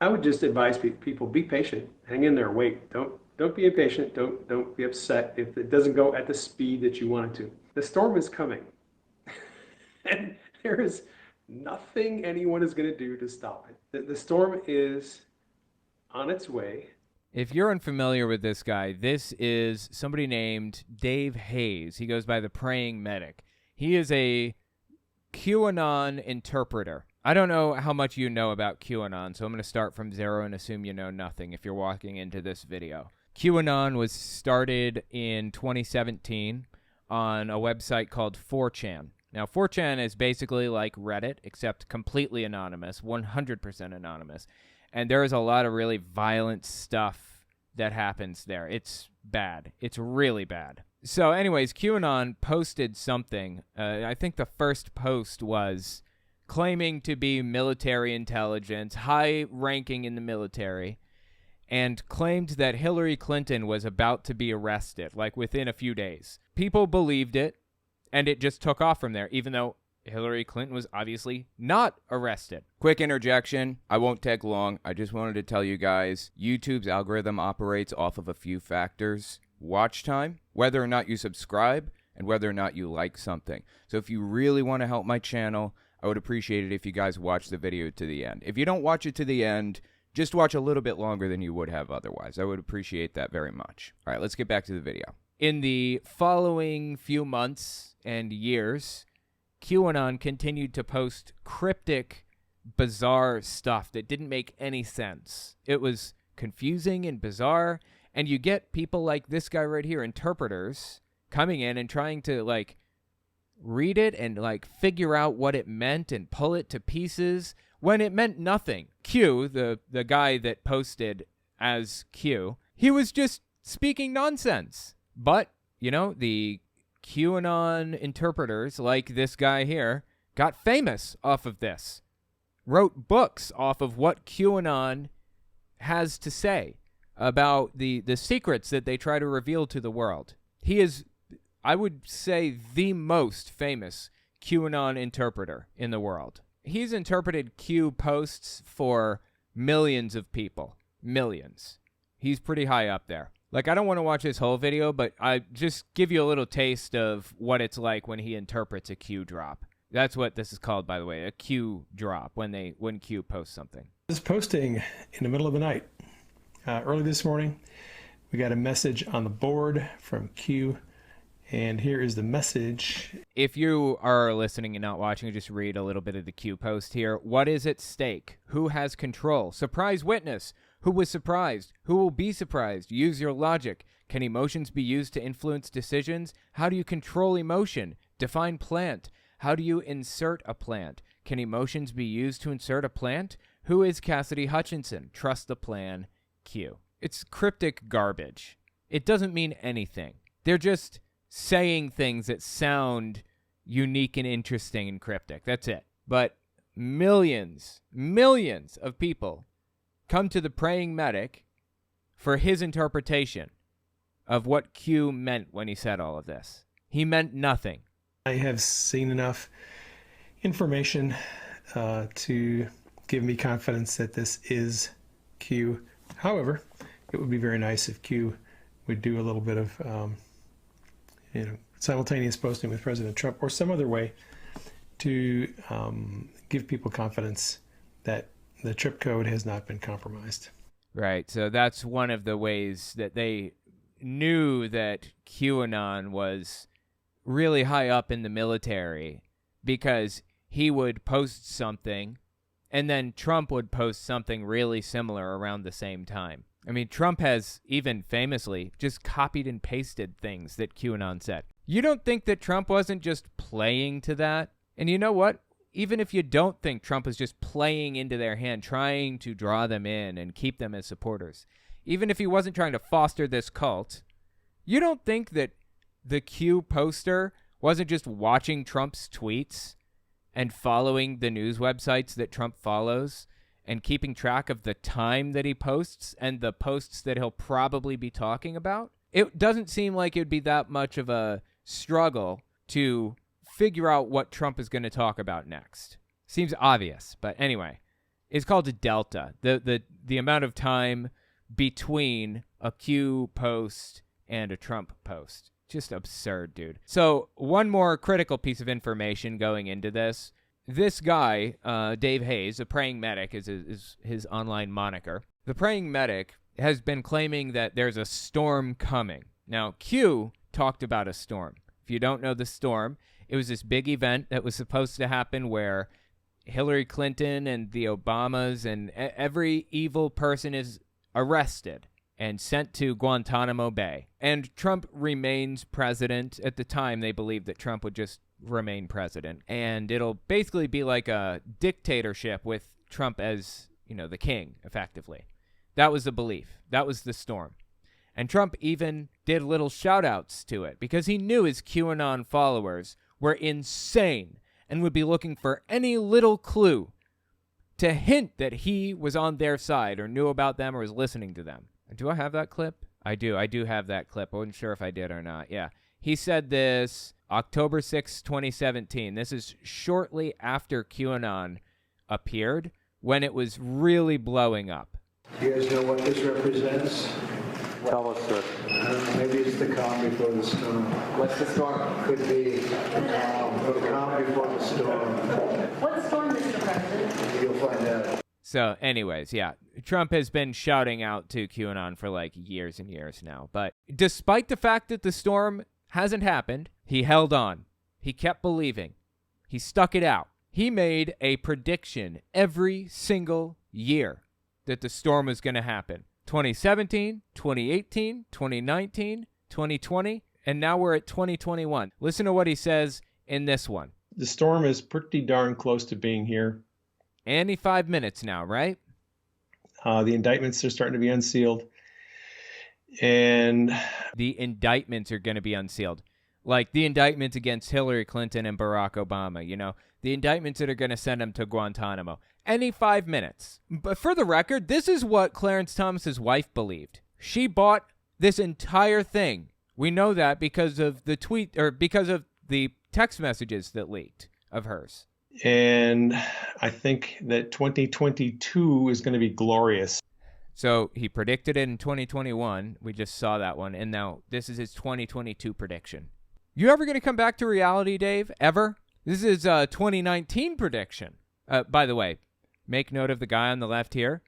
I would just advise people be patient, hang in there, wait. Don't be impatient. Don't be upset if it doesn't go at the speed that you want it to. The storm is coming, and there is nothing anyone is going to do to stop it. The storm is on its way. If you're unfamiliar with this guy, this is somebody named Dave Hayes. He goes by the Praying Medic. He is a QAnon interpreter. I don't know how much you know about QAnon, so I'm going to start from zero and assume you know nothing if you're walking into this video. QAnon was started in 2017 on a website called 4chan. Now, 4chan is basically like Reddit, except completely anonymous, 100% anonymous. And there is a lot of really violent stuff that happens there. It's bad. It's really bad. So anyways, QAnon posted something. I think the first post was claiming to be military intelligence, high ranking in the military, and claimed that Hillary Clinton was about to be arrested, like within a few days. People believed it, and it just took off from there, even though Hillary Clinton was obviously not arrested. Quick interjection. I won't take long. I just wanted to tell you guys, YouTube's algorithm operates off of a few factors. Watch time, whether or not you subscribe, and whether or not you like something. So if you really want to help my channel, I would appreciate it if you guys watch the video to the end. If you don't watch it to the end, just watch a little bit longer than you would have otherwise. I would appreciate that very much. All right, let's get back to the video. In the following few months and years, QAnon continued to post cryptic, bizarre stuff that didn't make any sense. It was confusing and bizarre, and you get people like this guy right here, interpreters, coming in and trying to, like, read it and, like, figure out what it meant and pull it to pieces when it meant nothing. Q, the guy that posted as Q, he was just speaking nonsense. But, you know, the QAnon interpreters, like this guy here, got famous off of this. Wrote books off of what QAnon has to say about the secrets that they try to reveal to the world. He is, I would say, the most famous QAnon interpreter in the world. He's interpreted Q posts for millions of people. Millions. He's pretty high up there. Like, I don't want to watch this whole video, but I just give you a little taste of what it's like when he interprets a Q drop. That's what this is called, by the way, a Q drop, when Q posts something. This posting in the middle of the night. Early this morning, we got a message on the board from Q, and here is the message. If you are listening and not watching, just read a little bit of the Q post here. What is at stake? Who has control? Surprise witness. Who was surprised? Who will be surprised? Use your logic. Can emotions be used to influence decisions? How do you control emotion? Define plant. How do you insert a plant? Can emotions be used to insert a plant? Who is Cassidy Hutchinson? Trust the plan. Q. It's cryptic garbage. It doesn't mean anything. They're just saying things that sound unique and interesting and cryptic. That's it. But millions of people come to the Praying Medic for his interpretation of what Q meant when he said all of this. He meant nothing. I have seen enough information to give me confidence that this is Q. However, it would be very nice if Q would do a little bit of simultaneous posting with President Trump or some other way to give people confidence that the trip code has not been compromised. Right. So that's one of the ways that they knew that QAnon was really high up in the military, because he would post something and then Trump would post something really similar around the same time. I mean, Trump has even famously just copied and pasted things that QAnon said. You don't think that Trump wasn't just playing to that? And you know what? Even if you don't think Trump is just playing into their hand, trying to draw them in and keep them as supporters, even if he wasn't trying to foster this cult, you don't think that the Q poster wasn't just watching Trump's tweets and following the news websites that Trump follows and keeping track of the time that he posts and the posts that he'll probably be talking about? It doesn't seem like it would be that much of a struggle to figure out what Trump is going to talk about next. Seems obvious, but anyway, is called a delta. The amount of time between a Q post and a Trump post. Just absurd, dude. So one more critical piece of information going into this. This guy, Dave Hayes, a praying medic is his online moniker. The praying medic has been claiming that there's a storm coming. Now, Q talked about a storm. If you don't know the storm, it was this big event that was supposed to happen where Hillary Clinton and the Obamas and every evil person is arrested and sent to Guantanamo Bay. And Trump remains president. At the time, they believed that Trump would just remain president. And it'll basically be like a dictatorship with Trump as, the king, effectively. That was the belief. That was the storm. And Trump even did little shout-outs to it because he knew his QAnon followers were insane and would be looking for any little clue to hint that he was on their side or knew about them or was listening to them. Do I have that clip? I do. I do have that clip. I wasn't sure if I did or not. Yeah. He said this October 6, 2017. This is shortly after QAnon appeared when it was really blowing up. You guys know what this represents? Tell us, sir. Maybe it's the calm before the storm. What's the storm? Could be the calm before the storm. What storm, Mr. President? You'll find out. So anyways, yeah, Trump has been shouting out to QAnon for like years and years now. But despite the fact that the storm hasn't happened, he held on. He kept believing. He stuck it out. He made a prediction every single year that the storm was going to happen. 2017, 2018, 2019, 2020, and now we're at 2021. Listen to what he says in this one. The storm is pretty darn close to being here. Any 5 minutes now, right? The indictments are starting to be unsealed. And the indictments are going to be unsealed. Like the indictments against Hillary Clinton and Barack Obama, the indictments that are going to send them to Guantanamo. Any 5 minutes. But for the record, this is what Clarence Thomas's wife believed. She bought this entire thing. We know that because of the tweet or because of the text messages that leaked of hers. And I think that 2022 is going to be glorious. So he predicted it in 2021. We just saw that one. And now this is his 2022 prediction. You ever going to come back to reality, Dave? Ever? This is a 2019 prediction. By the way, make note of the guy on the left here.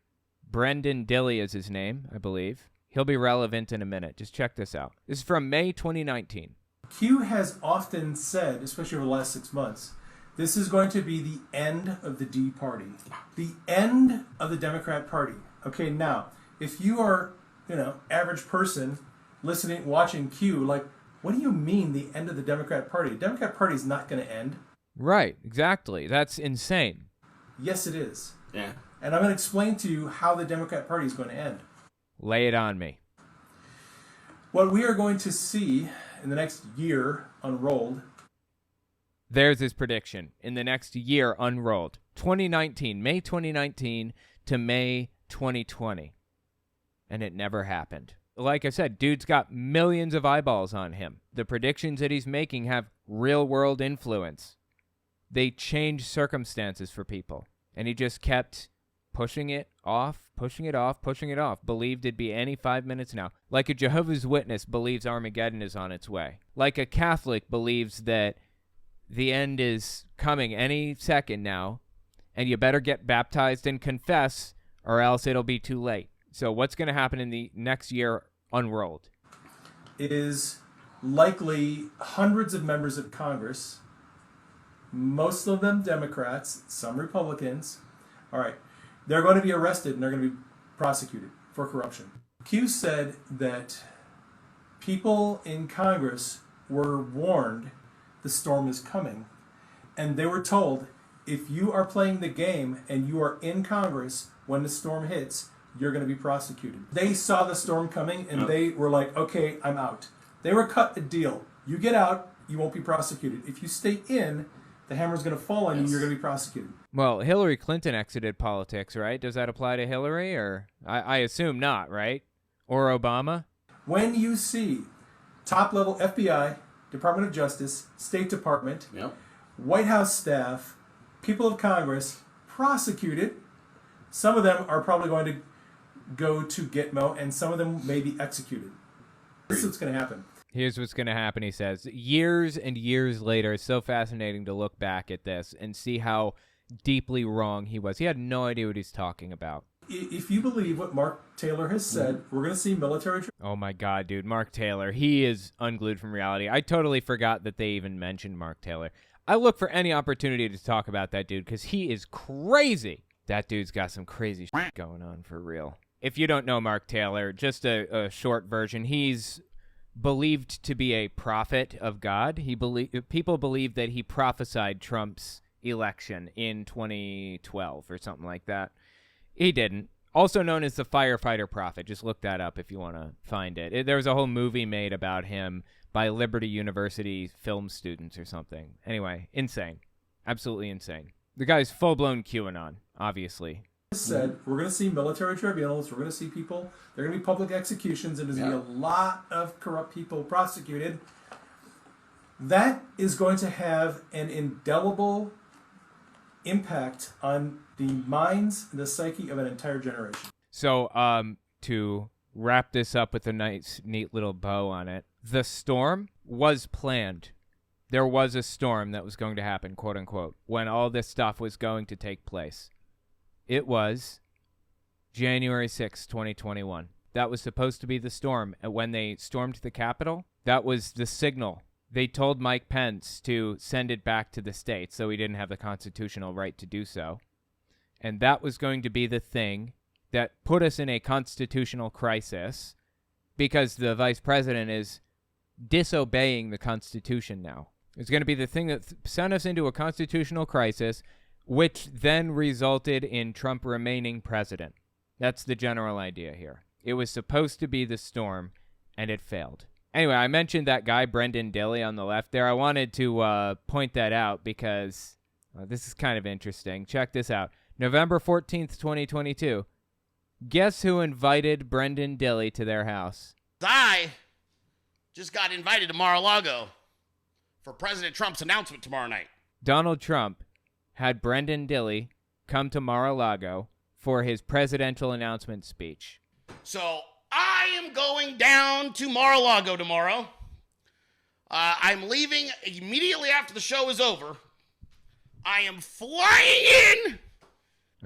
Brendan Dilley is his name, I believe. He'll be relevant in a minute. Just check this out. This is from May 2019. Q has often said, especially over the last 6 months, this is going to be the end of the D Party. The end of the Democrat Party. Okay, now, if you are, average person listening, watching Q, like, what do you mean the end of the Democrat Party? The Democrat Party is not going to end. Right, exactly. That's insane. Yes, it is. Yeah. And I'm going to explain to you how the Democrat Party is going to end. Lay it on me. What we are going to see in the next year unrolled. There's his prediction. In the next year unrolled. 2019, May 2019 to May 2020. And it never happened. Like I said, dude's got millions of eyeballs on him. The predictions that he's making have real-world influence. They change circumstances for people. And he just kept pushing it off, pushing it off, pushing it off. Believed it'd be any 5 minutes now. Like a Jehovah's Witness believes Armageddon is on its way. Like a Catholic believes that the end is coming any second now. And you better get baptized and confess or else it'll be too late. So what's going to happen in the next year unrolled? It is likely hundreds of members of Congress, most of them Democrats, some Republicans. All right, they're going to be arrested and they're going to be prosecuted for corruption. Q said that people in Congress were warned the storm is coming, and they were told, if you are playing the game and you are in Congress when the storm hits, you're going to be prosecuted. They saw the storm coming and they were like, okay, I'm out. They were cut a deal. You get out, you won't be prosecuted. If you stay in, the hammer's going to fall on you, you're going to be prosecuted. Well, Hillary Clinton exited politics, right? Does that apply to Hillary? Or I assume not, right? Or Obama? When you see top-level FBI, Department of Justice, State Department, White House staff, people of Congress prosecuted Some of them are probably going to go to Gitmo, and some of them may be executed. This is what's going to happen. Here's what's going to happen, he says. Years and years later, it's so fascinating to look back at this and see how deeply wrong he was. He had no idea what he's talking about. If you believe what Mark Taylor has said, we're going to see military... Oh my God, dude. Mark Taylor. He is unglued from reality. I totally forgot that they even mentioned Mark Taylor. I look for any opportunity to talk about that dude because he is crazy. That dude's got some crazy shit going on for real. If you don't know Mark Taylor, just a short version, he's believed to be a prophet of God. People believe that he prophesied Trump's election in 2012 or something like that. He didn't. Also known as the firefighter prophet. Just look that up if you want to find it. There was a whole movie made about him by Liberty University film students or something. Anyway, insane. Absolutely insane. The guy's full-blown QAnon, obviously. Said we're going to see military tribunals, we're going to see people, there are going to be public executions, and there's going to be a lot of corrupt people prosecuted. That is going to have an indelible impact on the minds and the psyche of an entire generation. So, to wrap this up with a nice, neat little bow on it, the storm was planned. There was a storm that was going to happen, quote unquote, when all this stuff was going to take place. It was January 6, 2021. That was supposed to be the storm. And when they stormed the Capitol, that was the signal. They told Mike Pence to send it back to the states, so he didn't have the constitutional right to do so. And that was going to be the thing that put us in a constitutional crisis because the vice president is disobeying the Constitution now. It's going to be the thing that sent us into a constitutional crisis, which then resulted in Trump remaining president. That's the general idea here. It was supposed to be the storm, and it failed. Anyway, I mentioned that guy, Brendan Dilley, on the left there. I wanted to point that out because this is kind of interesting. Check this out. November 14th, 2022. Guess who invited Brendan Dilley to their house? I just got invited to Mar-a-Lago for President Trump's announcement tomorrow night. Donald Trump had Brendan Dilley come to Mar-a-Lago for his presidential announcement speech. So I am going down to Mar-a-Lago tomorrow. I'm leaving immediately after the show is over. I am flying in.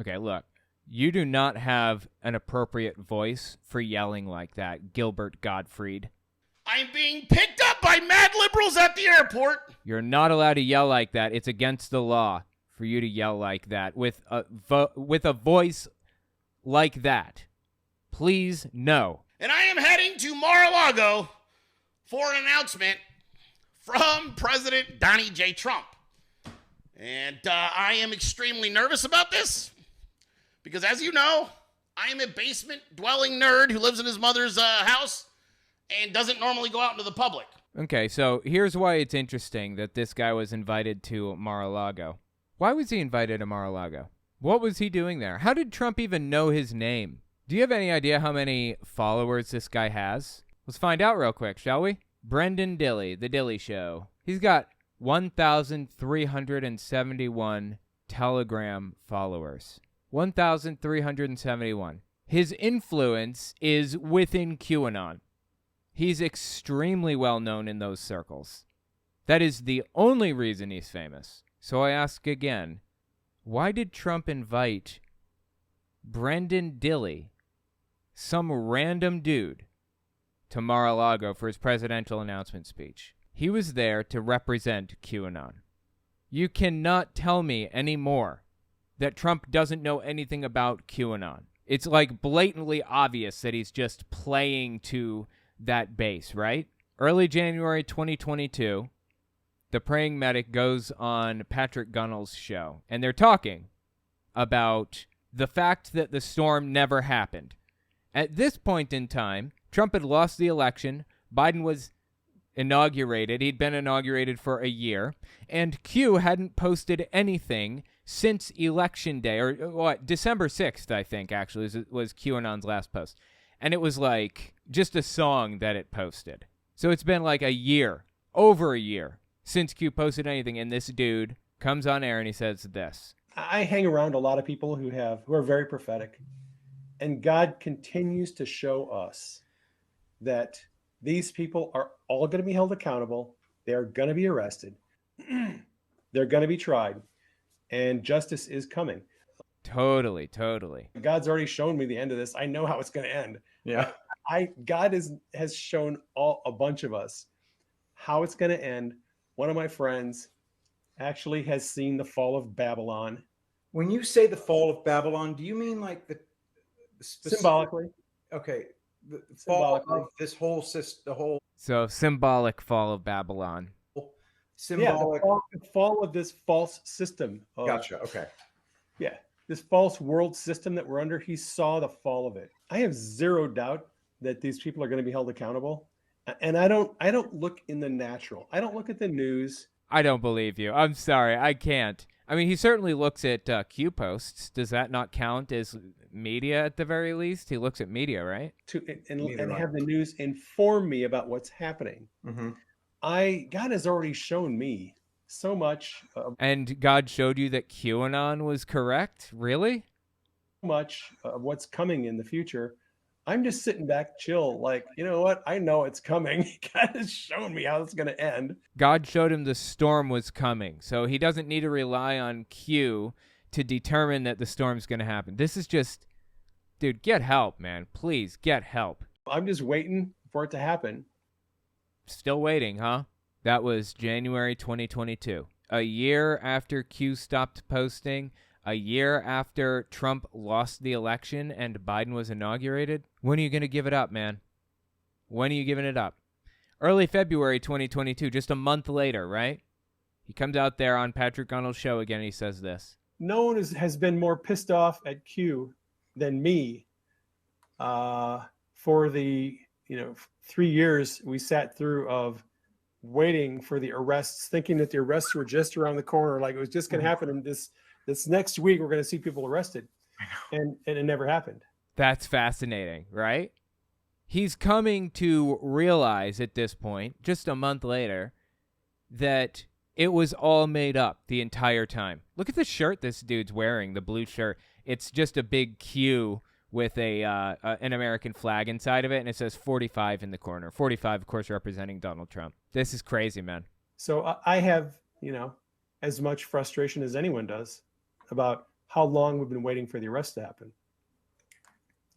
Okay, look. You do not have an appropriate voice for yelling like that, Gilbert Gottfried. I'm being picked up by mad liberals at the airport. You're not allowed to yell like that. It's against the law for you to yell like that with a voice like that. Please, no. And I am heading to Mar-a-Lago for an announcement from President Donnie J. Trump. And I am extremely nervous about this because, as you know, I am a basement-dwelling nerd who lives in his mother's house and doesn't normally go out into the public. Okay, so here's why it's interesting that this guy was invited to Mar-a-Lago. Why was he invited to Mar-a-Lago? What was he doing there? How did Trump even know his name? Do you have any idea how many followers this guy has? Let's find out real quick, shall we? Brendan Dilley, The Dilley Show. He's got 1,371 Telegram followers. 1,371. His influence is within QAnon. He's extremely well known in those circles. That is the only reason he's famous. So I ask again, why did Trump invite Brendan Dilley, some random dude, to Mar-a-Lago for his presidential announcement speech? He was there to represent QAnon. You cannot tell me anymore that Trump doesn't know anything about QAnon. It's like blatantly obvious that he's just playing to that base, right? Early January 2022, the praying medic goes on Patrick Gunnell's show, and they're talking about the fact that the storm never happened. At this point in time, Trump had lost the election. Biden was inaugurated. He'd been inaugurated for a year, and Q hadn't posted anything since Election Day, or what, December 6th, I think, actually, was QAnon's last post. And it was like just a song that it posted. So it's been like a year, over a year, since Q posted anything, and this dude comes on air and he says this. I hang around a lot of people who are very prophetic, and God continues to show us that these people are all going to be held accountable. They are going to be arrested. They're going to be tried, and justice is coming. Totally, totally. God's already shown me the end of this. I know how it's going to end. Yeah. God has shown a bunch of us how it's going to end. One of my friends actually has seen the fall of Babylon. When you say the fall of Babylon, do you mean like the specific, Symbolically. Okay, the fall Symbolically. of this whole system, the whole So symbolic fall of Babylon. symbolic. Yeah, the fall of this false system. Gotcha. Okay. Yeah, this false world system that we're under, he saw the fall of it. I have zero doubt that these people are going to be held accountable. And I don't look in the natural. I don't look at the news. I don't believe you. I'm sorry. I can't. I mean, he certainly looks at Q posts. Does that not count as media at the very least? He looks at media, right? And have the news inform me about what's happening. Mm-hmm. God has already shown me so much. And God showed you that QAnon was correct? Really? Much of what's coming in the future. I'm just sitting back, chill, like, you know what? I know it's coming. God has shown me how it's going to end. God showed him the storm was coming, so he doesn't need to rely on Q to determine that the storm's going to happen. This is just, dude, get help, man. Please, get help. I'm just waiting for it to happen. Still waiting, huh? That was January 2022. A year after Q stopped posting, a year after Trump lost the election and Biden was inaugurated. When are you going to give it up, man? When are you giving it up? Early February 2022, just a month later, right? He comes out there on Patrick Gunnell's show again and he says this. No one has been more pissed off at Q than me for the 3 years we sat through of waiting for the arrests, thinking that the arrests were just around the corner, like it was just going to happen. And this next week, we're going to see people arrested. And it never happened. That's fascinating, right? He's coming to realize at this point, just a month later, that it was all made up the entire time. Look at the shirt this dude's wearing, the blue shirt. It's just a big Q with an American flag inside of it, and it says 45 in the corner. 45, of course, representing Donald Trump. This is crazy, man. So I have, as much frustration as anyone does about how long we've been waiting for the arrest to happen.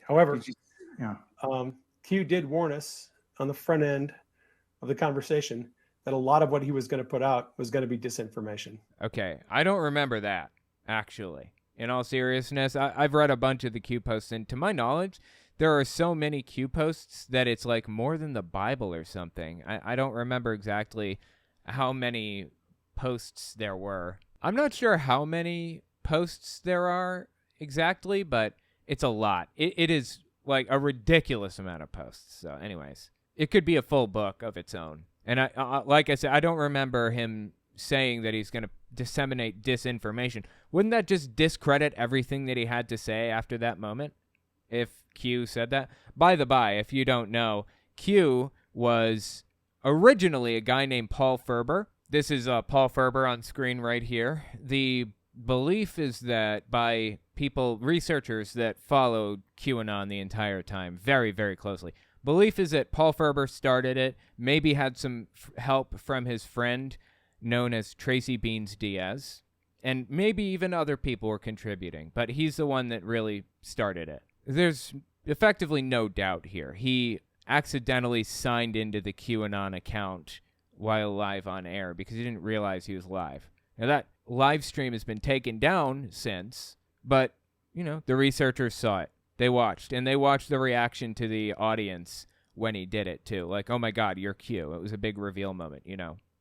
However, Q did warn us on the front end of the conversation that a lot of what he was going to put out was going to be disinformation. Okay, I don't remember that, actually. In all seriousness, I've read a bunch of the Q posts, and to my knowledge, there are so many Q posts that it's like more than the Bible or something. I don't remember exactly how many posts there were. I'm not sure how many posts there are exactly, but it's a lot. It is like a ridiculous amount of posts. So anyways, it could be a full book of its own. And I like I said, I don't remember him saying that he's going to disseminate disinformation. Wouldn't that just discredit everything that he had to say after that moment if Q said that? By the by, if you don't know, Q was originally a guy named Paul Ferber. This is Paul Ferber on screen right here. The belief is that by researchers that followed QAnon the entire time very, very closely, belief is that Paul Ferber started it, maybe had some help from his friend known as Tracy Beans Diaz, and maybe even other people were contributing, but he's the one that really started it. There's effectively no doubt here. He accidentally signed into the QAnon account while live on air because he didn't realize he was live. Now that live stream has been taken down since, but the researchers saw it. They watched, and they watched the reaction to the audience when he did it too. Like, oh my God, you're Q. It was a big reveal moment,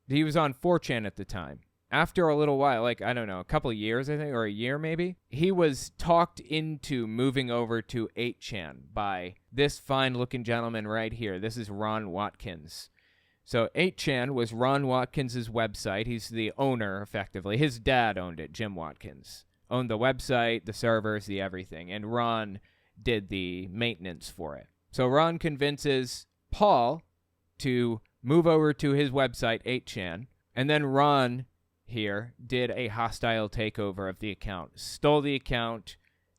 He was on 4chan at the time. After a little while, like, I don't know, a couple of years, I think, or a year maybe, he was talked into moving over to 8chan by this fine-looking gentleman right here. This is Ron Watkins. So 8chan was Ron Watkins' website. He's the owner, effectively. His dad owned it, Jim Watkins. Owned the website, the servers, the everything. And Ron did the maintenance for it. So Ron convinces Paul to move over to his website, 8chan. And then Ron here did a hostile takeover of the account, stole the account,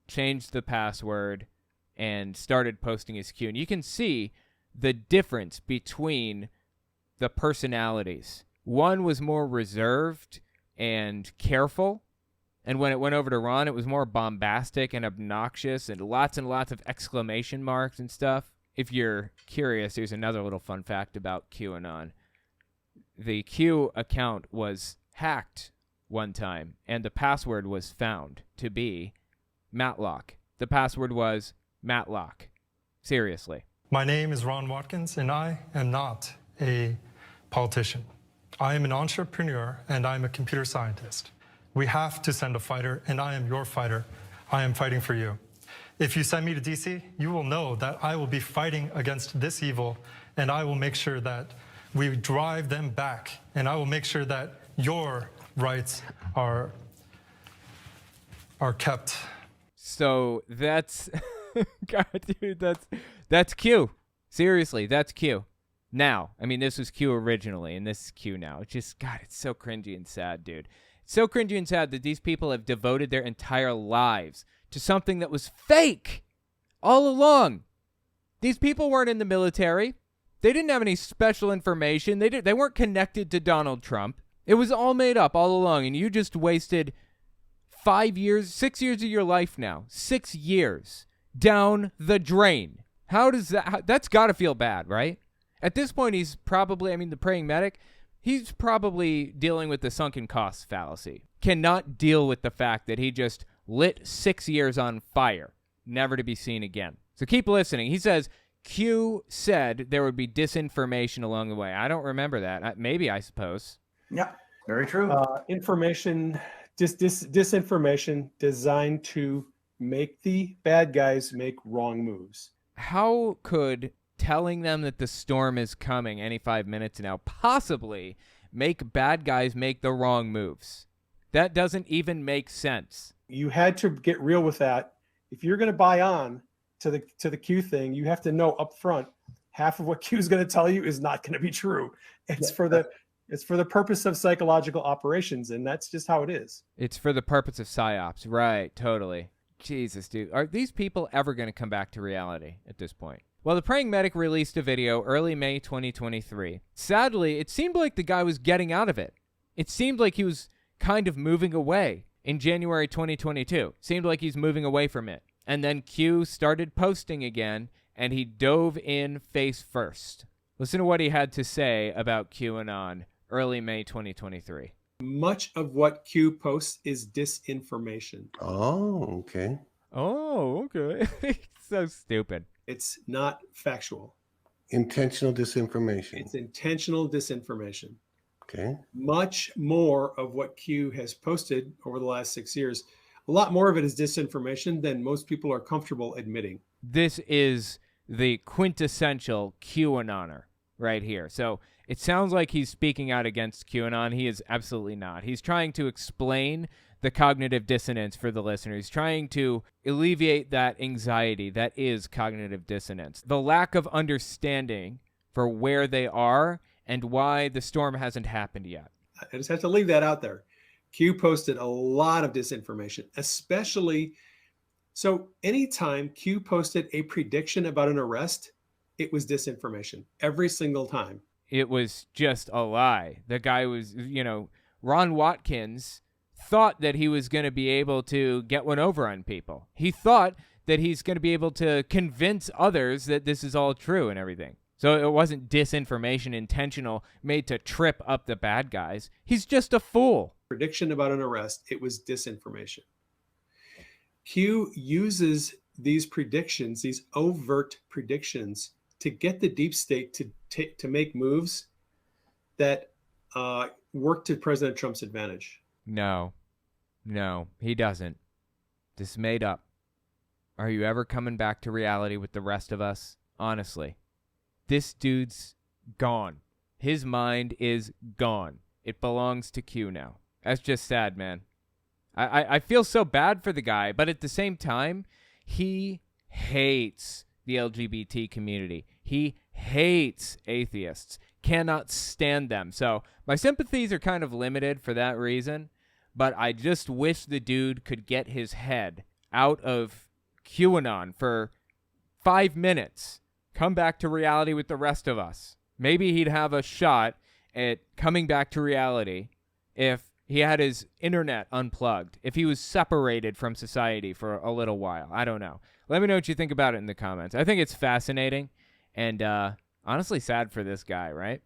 changed the password, and started posting his Q. And you can see the difference between the personalities. One was more reserved and careful, and when it went over to Ron, it was more bombastic and obnoxious and lots of exclamation marks and stuff. If you're curious, here's another little fun fact about QAnon. The Q account was hacked one time, and the password was found to be Matlock. The password was Matlock. Seriously. My name is Ron Watkins, and I am not a politician. I am an entrepreneur, and I'm a computer scientist. We have to send a fighter, and I am your fighter. I am fighting for you. If you send me to DC, you will know that I will be fighting against this evil, and I will make sure that we drive them back, and I will make sure that your rights are kept. So that's God, dude, that's Q. Seriously, that's Q. Now, I mean, this was Q originally, and this is Q now. It's just, God, it's so cringy and sad, dude. It's so cringy and sad that these people have devoted their entire lives to something that was fake all along. These people weren't in the military. They didn't have any special information. They weren't connected to Donald Trump. It was all made up all along, and you just wasted 6 years of your life now. 6 years down the drain. How does that's got to feel bad, right? At this point, he's probably, the praying medic, he's probably dealing with the sunken costs fallacy. Cannot deal with the fact that he just lit 6 years on fire, never to be seen again. So keep listening. He says, Q said there would be disinformation along the way. I don't remember that. Maybe, I suppose. Yeah, very true. Disinformation designed to make the bad guys make wrong moves. How could telling them that the storm is coming any 5 minutes now possibly make bad guys make the wrong moves? That doesn't even make sense. You had to get real with that. If you're going to buy on to the Q thing, you have to know up front half of what Q is going to tell you is not going to be true. It's for the purpose of psychological operations, and that's just how it is. It's for the purpose of psyops. Right, totally. Jesus, dude. Are these people ever going to come back to reality at this point? Well, the praying medic released a video early May 2023. Sadly, it seemed like the guy was getting out of it. It seemed like he was kind of moving away in January 2022. Seemed like he's moving away from it. And then Q started posting again, and he dove in face first. Listen to what he had to say about QAnon early May 2023. Much of what Q posts is disinformation. Oh, okay. Oh, okay. So stupid. It's not factual. Intentional disinformation. It's intentional disinformation. Okay. Much more of what Q has posted over the last 6 years, a lot more of it is disinformation than most people are comfortable admitting. This is the quintessential QAnoner right here. So it sounds like he's speaking out against QAnon. He is absolutely not. He's trying to explain the cognitive dissonance for the listeners. He's trying to alleviate that anxiety that is cognitive dissonance. The lack of understanding for where they are and why the storm hasn't happened yet. I just have to leave that out there. Q posted a lot of disinformation, especially. So anytime Q posted a prediction about an arrest, it was disinformation every single time. It was just a lie. The guy was, Ron Watkins thought that he was going to be able to get one over on people. He thought that he's going to be able to convince others that this is all true and everything. So it wasn't disinformation intentional, made to trip up the bad guys. He's just a fool. Prediction about an arrest, it was disinformation. Q uses these predictions, these overt predictions, to get the deep state to make moves that work to President Trump's advantage. No, he doesn't. This is made up. Are you ever coming back to reality with the rest of us? Honestly, this dude's gone. His mind is gone. It belongs to Q now. That's just sad, man. I feel so bad for the guy, but at the same time, he hates the LGBT community. He hates atheists. cannot stand them. So my sympathies are kind of limited for that reason, but I just wish the dude could get his head out of QAnon for 5 minutes, come back to reality with the rest of us. Maybe he'd have a shot at coming back to reality if he had his internet unplugged, if he was separated from society for a little while. I don't know. Let me know what you think about it in the comments. I think it's fascinating and honestly sad for this guy, right?